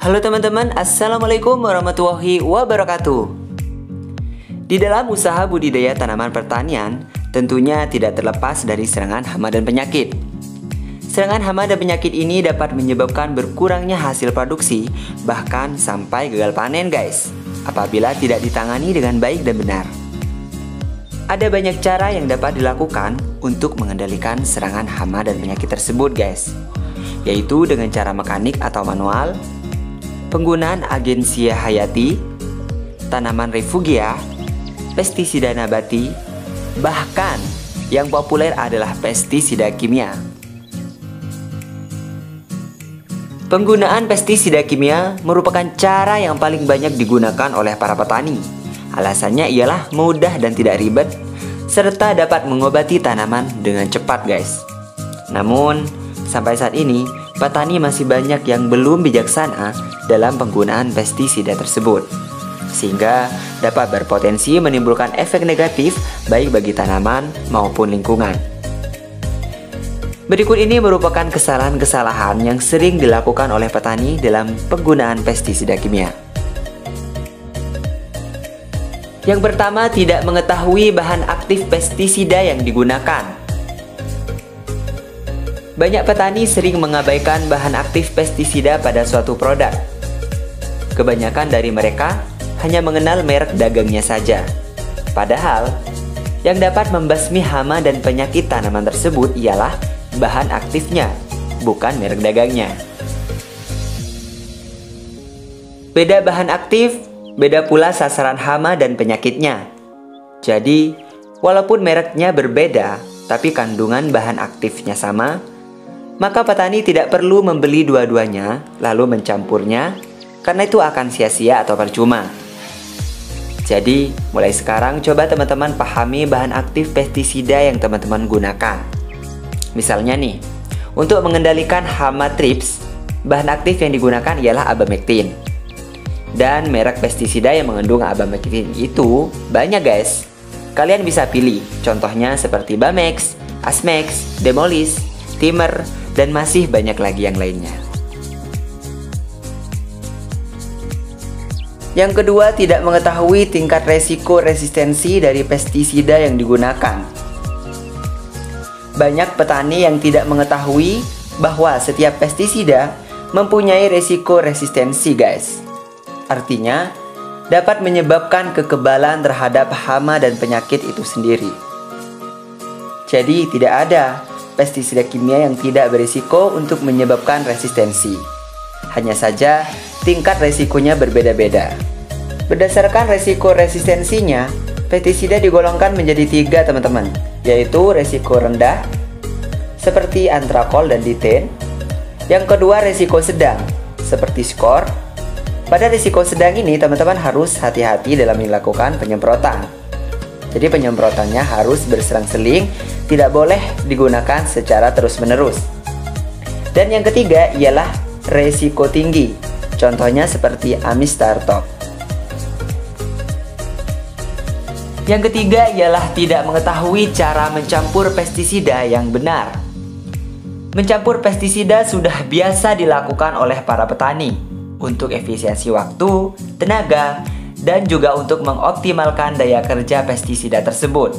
Halo teman-teman, Assalamualaikum warahmatullahi wabarakatuh. Di dalam usaha budidaya tanaman pertanian, tentunya tidak terlepas dari serangan hama dan penyakit. Serangan hama dan penyakit ini dapat menyebabkan berkurangnya hasil produksi, bahkan sampai gagal panen guys, apabila tidak ditangani dengan baik dan benar. Ada banyak cara yang dapat dilakukan untuk mengendalikan serangan hama dan penyakit tersebut guys, yaitu dengan cara mekanik atau manual, penggunaan agensia hayati, tanaman refugia, pestisida nabati, bahkan yang populer adalah pestisida kimia. Penggunaan pestisida kimia merupakan cara yang paling banyak digunakan oleh para petani. Alasannya ialah mudah dan tidak ribet, serta dapat mengobati tanaman dengan cepat guys. Namun, sampai saat ini, petani masih banyak yang belum bijaksana dalam penggunaan pestisida tersebut, sehingga dapat berpotensi menimbulkan efek negatif baik bagi tanaman maupun lingkungan. Berikut ini merupakan kesalahan-kesalahan yang sering dilakukan oleh petani dalam penggunaan pestisida kimia. Yang pertama, tidak mengetahui bahan aktif pestisida yang digunakan. Banyak petani sering mengabaikan bahan aktif pestisida pada suatu produk. Kebanyakan dari mereka hanya mengenal merek dagangnya saja. Padahal, yang dapat membasmi hama dan penyakit tanaman tersebut ialah bahan aktifnya, bukan merek dagangnya. Beda bahan aktif, beda pula sasaran hama dan penyakitnya. Jadi, walaupun mereknya berbeda, tapi kandungan bahan aktifnya sama, maka petani tidak perlu membeli dua-duanya lalu mencampurnya, karena itu akan sia-sia atau percuma. Jadi, mulai sekarang coba teman-teman pahami bahan aktif pestisida yang teman-teman gunakan. Misalnya nih, untuk mengendalikan hama thrips, bahan aktif yang digunakan ialah abamectin. Dan merek pestisida yang mengandung abamectin itu banyak guys. Kalian bisa pilih, contohnya seperti Bamex, Asmex, Demolis, Timer, dan masih banyak lagi yang lainnya. Yang kedua, tidak mengetahui tingkat resiko resistensi dari pestisida yang digunakan. Banyak petani yang tidak mengetahui bahwa setiap pestisida mempunyai resiko resistensi guys. Artinya, dapat menyebabkan kekebalan terhadap hama dan penyakit itu sendiri. Jadi, tidak ada pestisida kimia yang tidak berisiko untuk menyebabkan resistensi. Hanya saja, tingkat resikonya berbeda-beda. Berdasarkan resiko resistensinya, pestisida digolongkan menjadi 3 teman-teman, yaitu resiko rendah, seperti antrakol dan diten. Yang kedua, resiko sedang, seperti skor. Pada risiko sedang ini, teman-teman harus hati-hati dalam melakukan penyemprotan. Jadi penyemprotannya harus berselang-seling, tidak boleh digunakan secara terus-menerus. Dan yang ketiga ialah resiko tinggi. Contohnya seperti Amistartop. Yang ketiga ialah tidak mengetahui cara mencampur pestisida yang benar. Mencampur pestisida sudah biasa dilakukan oleh para petani untuk efisiensi waktu, tenaga, dan juga untuk mengoptimalkan daya kerja pestisida tersebut.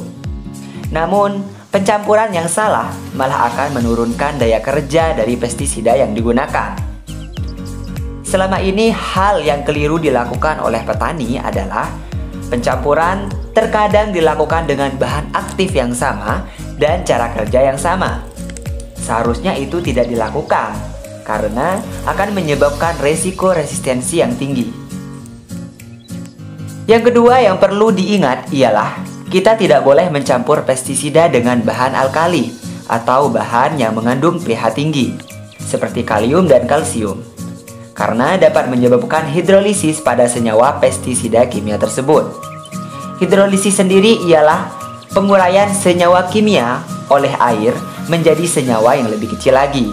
Namun, pencampuran yang salah malah akan menurunkan daya kerja dari pestisida yang digunakan. Selama ini, hal yang keliru dilakukan oleh petani adalah pencampuran terkadang dilakukan dengan bahan aktif yang sama dan cara kerja yang sama. Seharusnya itu tidak dilakukan, karena akan menyebabkan resiko resistensi yang tinggi. Yang kedua yang perlu diingat ialah kita tidak boleh mencampur pestisida dengan bahan alkali atau bahan yang mengandung pH tinggi, seperti kalium dan kalsium, karena dapat menyebabkan hidrolisis pada senyawa pestisida kimia tersebut. Hidrolisis sendiri ialah penguraian senyawa kimia oleh air menjadi senyawa yang lebih kecil lagi,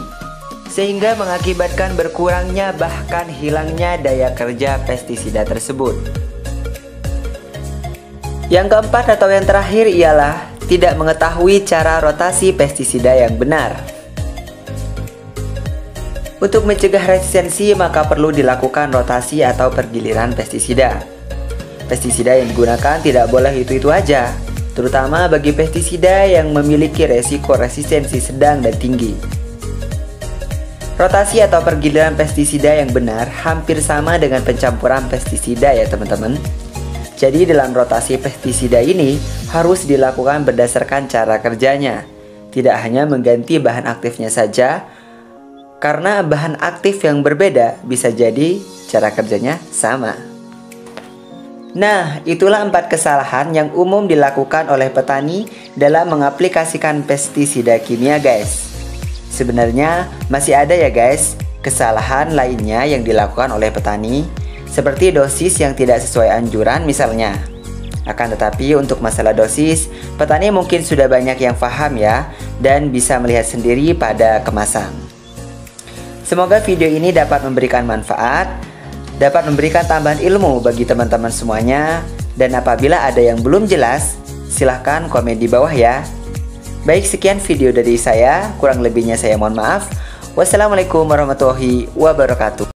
sehingga mengakibatkan berkurangnya bahkan hilangnya daya kerja pestisida tersebut. Yang keempat atau yang terakhir ialah tidak mengetahui cara rotasi pestisida yang benar. Untuk mencegah resistensi, maka perlu dilakukan rotasi atau pergiliran pestisida. Pestisida yang digunakan tidak boleh itu-itu aja, terutama bagi pestisida yang memiliki resiko resistensi sedang dan tinggi. Rotasi atau pergiliran pestisida yang benar hampir sama dengan pencampuran pestisida ya teman-teman. Jadi dalam rotasi pestisida ini harus dilakukan berdasarkan cara kerjanya, tidak hanya mengganti bahan aktifnya saja, karena bahan aktif yang berbeda bisa jadi cara kerjanya sama. Nah, itulah 4 kesalahan yang umum dilakukan oleh petani dalam mengaplikasikan pestisida kimia guys. Sebenarnya masih ada ya guys kesalahan lainnya yang dilakukan oleh petani, seperti dosis yang tidak sesuai anjuran misalnya. Akan tetapi untuk masalah dosis, petani mungkin sudah banyak yang paham ya, dan bisa melihat sendiri pada kemasan. Semoga video ini dapat memberikan manfaat, dapat memberikan tambahan ilmu bagi teman-teman semuanya. Dan apabila ada yang belum jelas, silahkan komen di bawah ya. Baik, sekian video dari saya, kurang lebihnya saya mohon maaf. Wassalamualaikum warahmatullahi wabarakatuh.